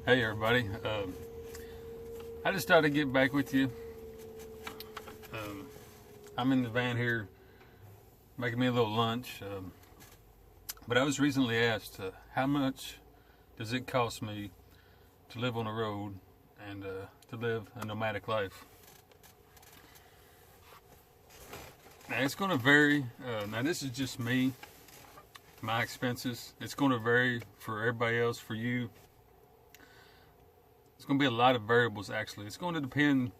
Hey everybody, I just thought I'd get back with you. I'm in the van here making me a little lunch, but I was recently asked how much does it cost me to live on the road and to live a nomadic life. Now it's going to vary. Now this is just me, my expenses. It's going to vary for everybody else, for you. It's going to be a lot of variables, actually. It's going to depend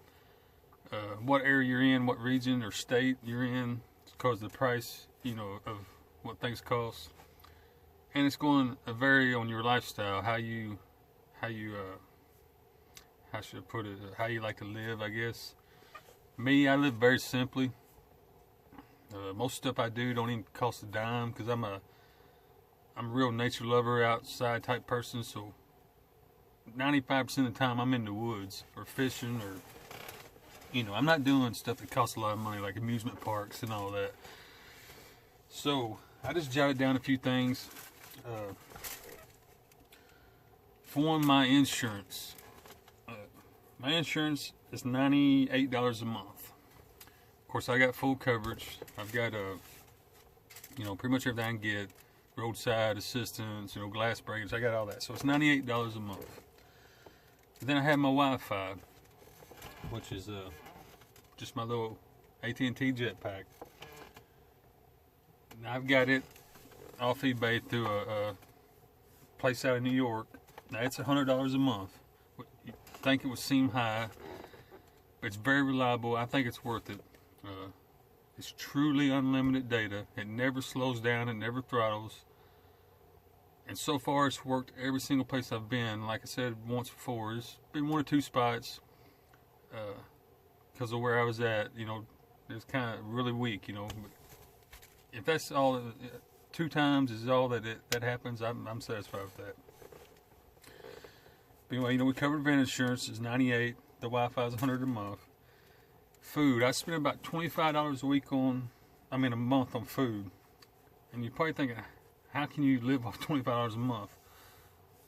what area you're in, what region or state you're in, because of the price, of what things cost. And it's going to vary on your lifestyle, how should I put it, how you like to live, I guess. Me, I live very simply. Most stuff I do don't even cost a dime, because I'm a real nature lover, outside type person, so 95% of the time I'm in the woods or fishing, or I'm not doing stuff that costs a lot of money like amusement parks and all that. So I just jotted down a few things. For one, my insurance. My insurance is $98 a month. Of course, I got full coverage. I've got pretty much everything I can get. Roadside assistance, glass breakage. I got all that. So it's $98 a month. Then I have my Wi-Fi, which is just my little AT&T jetpack. Now I've got it off eBay through a place out of New York. Now it's $100 a month. You think it would seem high, but it's very reliable. I think it's worth it. It's truly unlimited data. It never slows down. It never throttles. And so far, it's worked every single place I've been. Like I said once before, there's been one or two spots because of where I was at. It's kind of really weak. But if that's all, 2 times is all that happens, I'm satisfied with that. But anyway, we covered van insurance is $98. The Wi-Fi is $100 a month. Food, I spend about $25 a month on food. And you're probably thinking, how can you live off $25 a month?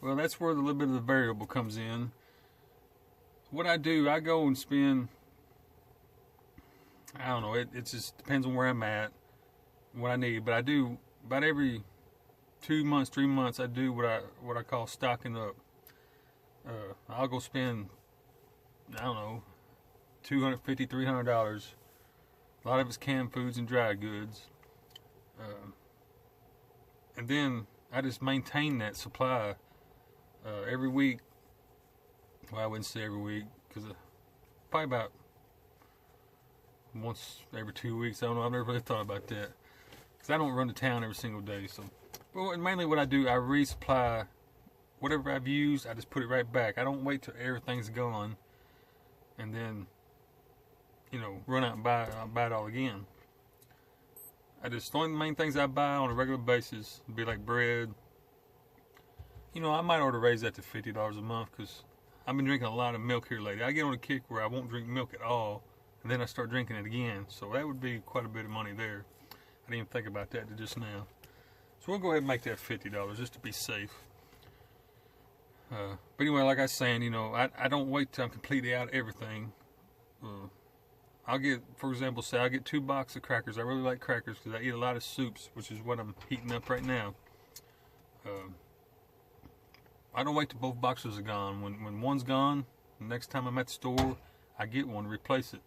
Well, that's where a little bit of the variable comes in. What I do, I go and spend, I don't know, it just depends on where I'm at, what I need. But I do, about every 2 months, 3 months, I do what I call stocking up. I'll go spend, I don't know, $250, $300. A lot of it's canned foods and dry goods. And then I just maintain that supply every week. Well, I wouldn't say every week, because probably about once every 2 weeks. I don't know. I've never really thought about that, because I don't run to town every single day. So, well, mainly what I do, I resupply whatever I've used. I just put it right back. I don't wait till everything's gone and then run out and buy it all again. The only main things I buy on a regular basis would be like bread. I might ought to raise that to $50 a month, because I've been drinking a lot of milk here lately. I get on a kick where I won't drink milk at all, and then I start drinking it again. So that would be quite a bit of money there. I didn't even think about that till just now. So we'll go ahead and make that $50 just to be safe. But anyway, like I was saying, I don't wait till I'm completely out of everything. I'll get, for example, I'll get 2 boxes of crackers. I really like crackers because I eat a lot of soups, which is what I'm heating up right now. I don't wait till both boxes are gone. When one's gone, the next time I'm at the store, I get one to replace it.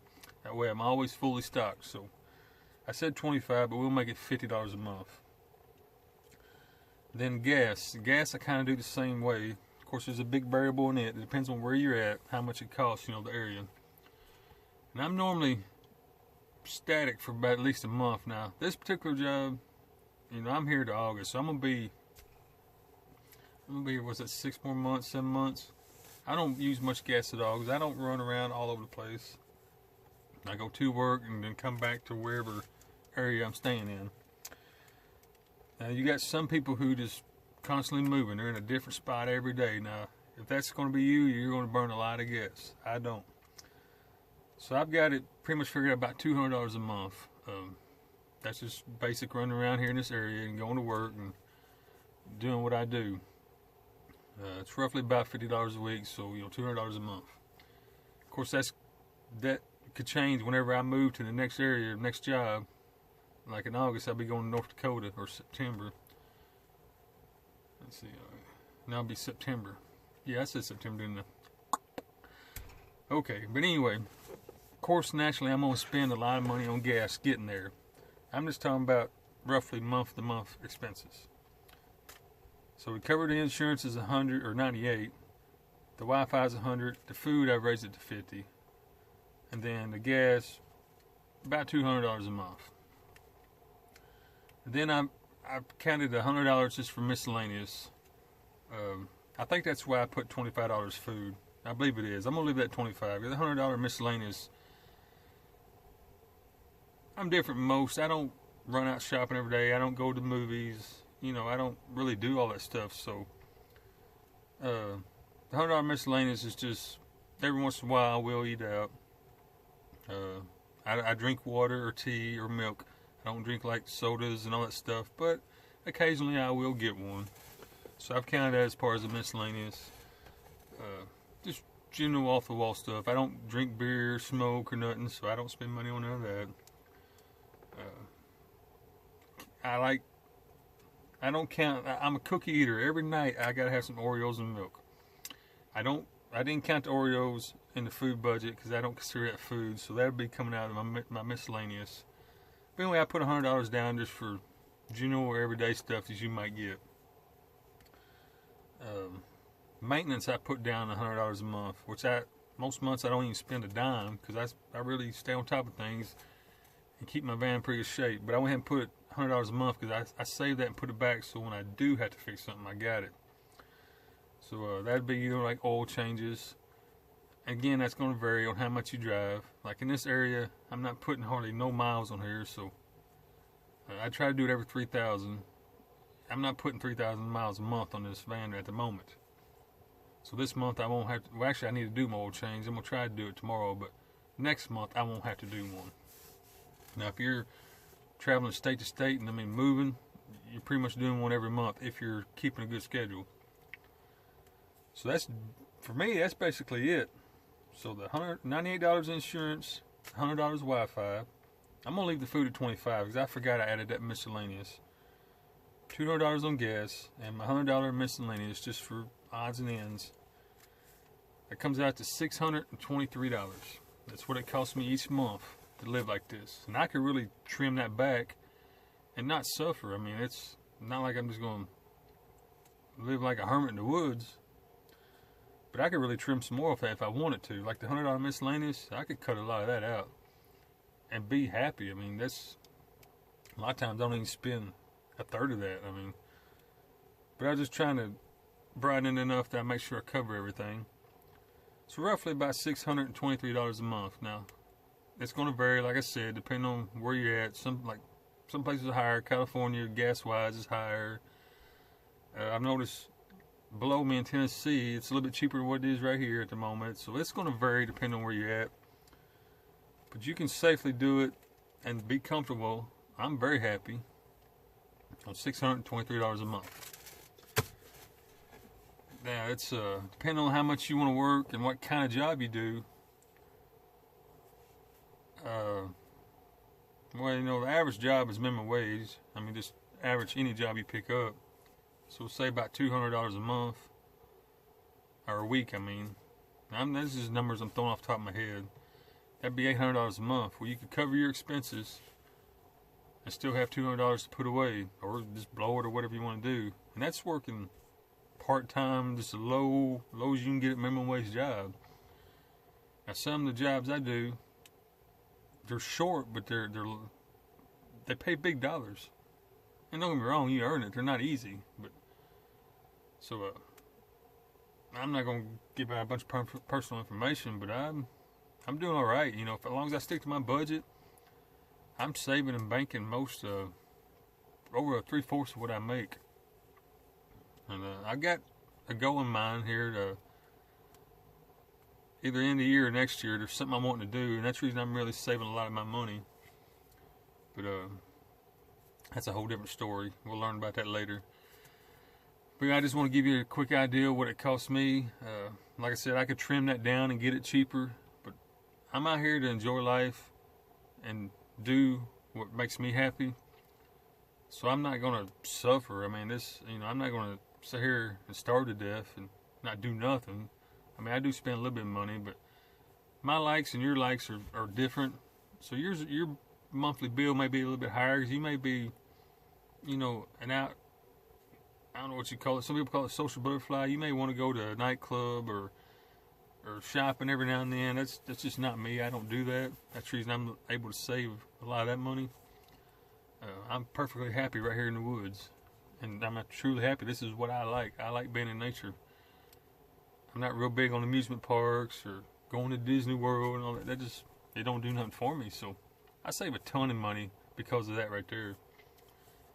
That way I'm always fully stocked. So I said $25, but we'll make it $50 a month. Then gas. Gas I kind of do the same way. Of course, there's a big variable in it. It depends on where you're at, how much it costs, the area. And I'm normally static for about at least a month now. This particular job, I'm here to August, so I'm gonna be, was it 6 more months, 7 months? I don't use much gas at all, because I don't run around all over the place. I go to work and then come back to wherever area I'm staying in. Now you got some people who just constantly moving. They're in a different spot every day. Now, if that's going to be you, you're going to burn a lot of gas. I don't. So I've got it pretty much figured out about $200 a month. That's just basic running around here in this area and going to work and doing what I do. It's roughly about $50 a week, so $200 a month. Of course, that could change whenever I move to the next area, next job. Like in August, I'll be going to North Dakota, or September. Let's see, now it'll be September. Yeah, I said September, didn't I? Okay, but anyway, of course, naturally, I'm going to spend a lot of money on gas getting there. I'm just talking about roughly month-to-month expenses. So we covered the insurance is $100 or $98. The Wi-Fi is $100. The food, I've raised it to $50. And then the gas, about $200 a month. And then I've counted $100 just for miscellaneous. I think that's why I put $25 food. I believe it is. I'm going to leave that at $25. The $100 miscellaneous. I'm different from most. I don't run out shopping every day. I don't go to the movies. I don't really do all that stuff. So the $100 miscellaneous is just every once in a while I will eat out. I drink water or tea or milk. I don't drink like sodas and all that stuff, but occasionally I will get one. So I've counted that as part of the miscellaneous. Just general off the wall stuff. I don't drink beer, smoke, or nothing, so I don't spend money on none of that. I don't count. I'm a cookie eater. Every night I gotta have some Oreos and milk. I didn't count the Oreos in the food budget because I don't consider that food, so that would be coming out of my miscellaneous. But anyway, I put $100 down just for general everyday stuff that you might get. Maintenance, I put down $100 a month, which most months I don't even spend a dime because I really stay on top of things and keep my van in pretty good shape. But I went ahead and put $100 a month because I saved that and put it back so when I do have to fix something, I got it. So that'd be either like oil changes. Again, that's going to vary on how much you drive. Like in this area, I'm not putting hardly no miles on here, so I try to do it every 3,000. I'm not putting 3,000 miles a month on this van at the moment. So this month I won't have to, well actually I need to do my oil change. I'm going to try to do it tomorrow, but next month I won't have to do one. Now if you're traveling state to state and moving, you're pretty much doing one every month if you're keeping a good schedule. So for me, that's basically it. So the $98 insurance, $100 Wi-Fi. I'm going to leave the food at $25 because I forgot I added that miscellaneous. $200 on gas and my $100 miscellaneous just for odds and ends. That comes out to $623. That's what it costs me each month to live like this. And I could really trim that back and not suffer. It's not like I'm just going to live like a hermit in the woods. But I could really trim some more of that if I wanted to. Like the $100 miscellaneous, I could cut a lot of that out and be happy. That's a lot of times I don't even spend a third of that. But I was just trying to brighten it enough that I make sure I cover everything. So roughly about $623 a month. Now, it's going to vary, like I said, depending on where you're at. Some places are higher. California, gas-wise, is higher. I've noticed below me in Tennessee, it's a little bit cheaper than what it is right here at the moment. So it's going to vary depending on where you're at. But you can safely do it and be comfortable. I'm very happy on $623 a month. Now, it's depending on how much you want to work and what kind of job you do. The average job is minimum wage. Just average any job you pick up. So we'll say about $200 a month, or a week, This is numbers I'm throwing off the top of my head. That'd be $800 a month, where you could cover your expenses and still have $200 to put away, or just blow it, or whatever you want to do. And that's working part-time, just a low as you can get at minimum wage job. Now, some of the jobs I do, they're short, but they pay big dollars. And don't get me wrong, you earn it. They're not easy, but so I'm not gonna give out a bunch of personal information, but I'm doing all right. As long as I stick to my budget, I'm saving and banking most over 3/4 of what I make. And I got a goal in mind here to either end of the year or next year. There's something I'm wanting to do, and that's the reason I'm really saving a lot of my money. But that's a whole different story. We'll learn about that later. But yeah, I just want to give you a quick idea of what it costs me. Like I said, I could trim that down and get it cheaper, but I'm out here to enjoy life and do what makes me happy. So I'm not going to suffer. I mean, I'm not going to sit here and starve to death and not do nothing. I mean, I do spend a little bit of money, but my likes and your likes are different. So your monthly bill may be a little bit higher because you may be, I don't know what you call it. Some people call it social butterfly. You may want to go to a nightclub or shopping every now and then. That's just not me. I don't do that. That's the reason I'm able to save a lot of that money. I'm perfectly happy right here in the woods, and I'm truly happy. This is what I like. I like being in nature. I'm not real big on amusement parks or going to Disney World and all that. They don't do nothing for me. So I save a ton of money because of that right there.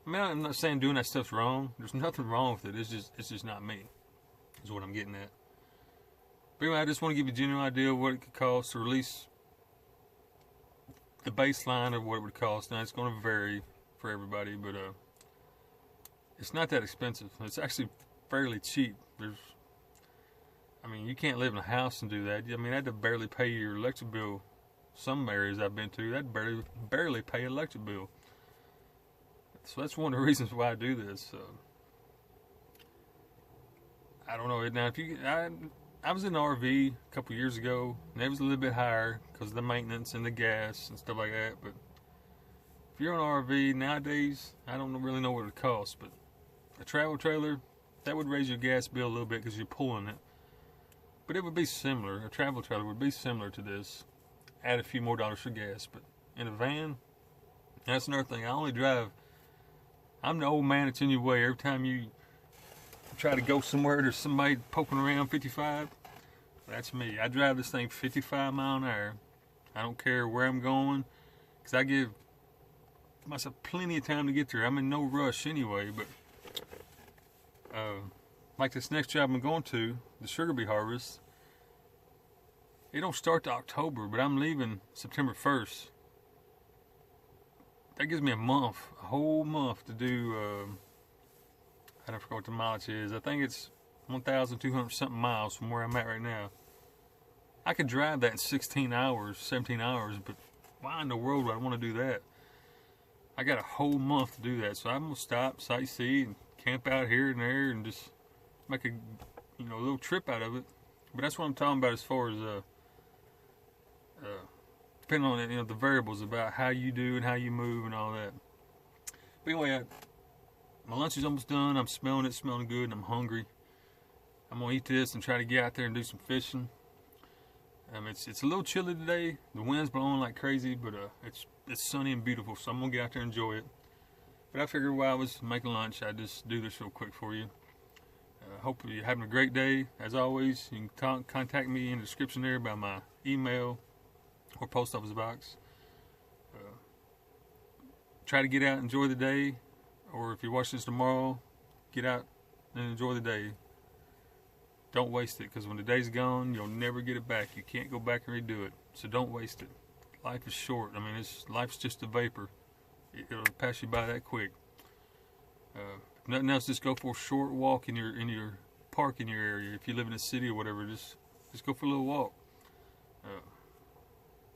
I mean, I'm not saying doing that stuff's wrong. There's nothing wrong with it. It's just not me, is what I'm getting at. But anyway, I just want to give you a general idea of what it could cost, or at least the baseline of what it would cost. Now, it's going to vary for everybody, but it's not that expensive. It's actually fairly cheap. You can't live in a house and do that. I mean, that'd barely pay your electric bill. Some areas I've been to, that'd barely pay an electric bill. So that's one of the reasons why I do this. I don't know. Now, I was in an RV a couple years ago, and it was a little bit higher because of the maintenance and the gas and stuff like that. But if you're on an RV nowadays, I don't really know what it costs. But a travel trailer, that would raise your gas bill a little bit because you're pulling it. But it would be similar. A travel trailer would be similar to this. Add a few more dollars for gas. But in a van, that's another thing. I only drive. I'm the old man that's in your way. Every time you try to go somewhere, there's somebody poking around 55. That's me. I drive this thing 55 miles an hour. I don't care where I'm going, because I give myself plenty of time to get there. I'm in no rush anyway, but like this next job I'm going to, the sugar bee harvest, it don't start to October, but I'm leaving September 1st. That gives me a whole month to do, I don't forget what the mileage is. I think it's 1,200 something miles from where I'm at right now. I could drive that in 16 hours, 17 hours, but why in the world would I want to do that? I got a whole month to do that, so I'm going to stop, sightsee, and camp out here and there, and just make a little trip out of it. But that's what I'm talking about as far as depending on the variables about how you do and how you move and all that. But anyway, my lunch is almost done. I'm smelling it, smelling good, and I'm hungry. I'm gonna eat this and try to get out there and do some fishing. It's a little chilly today. The wind's blowing like crazy, but it's sunny and beautiful, so I'm gonna get out there and enjoy it. But I figured while I was making lunch, I'd just do this real quick for you. Hope you're having a great day. As always, you can contact me in the description there by my email or post office box. Try to get out and enjoy the day, or if you're watching this tomorrow, get out and enjoy the day. Don't waste it, because when the day's gone, you'll never get it back. You can't go back and redo it, so don't waste it. Life is short. Life's just a vapor. It'll pass you by that quick. If nothing else, just go for a short walk in your park in your area. If you live in a city or whatever, just go for a little walk.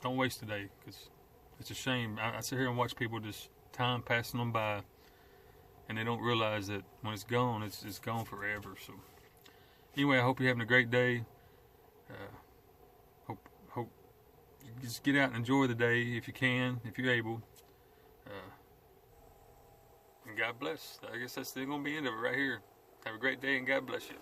Don't waste the day, because it's a shame. I sit here and watch people just time passing them by, and they don't realize that when it's gone, it's gone forever. So anyway, I hope you're having a great day. Hope you just get out and enjoy the day if you can, if you're able. And God bless. I guess that's still going to be the end of it right here. Have a great day, and God bless you.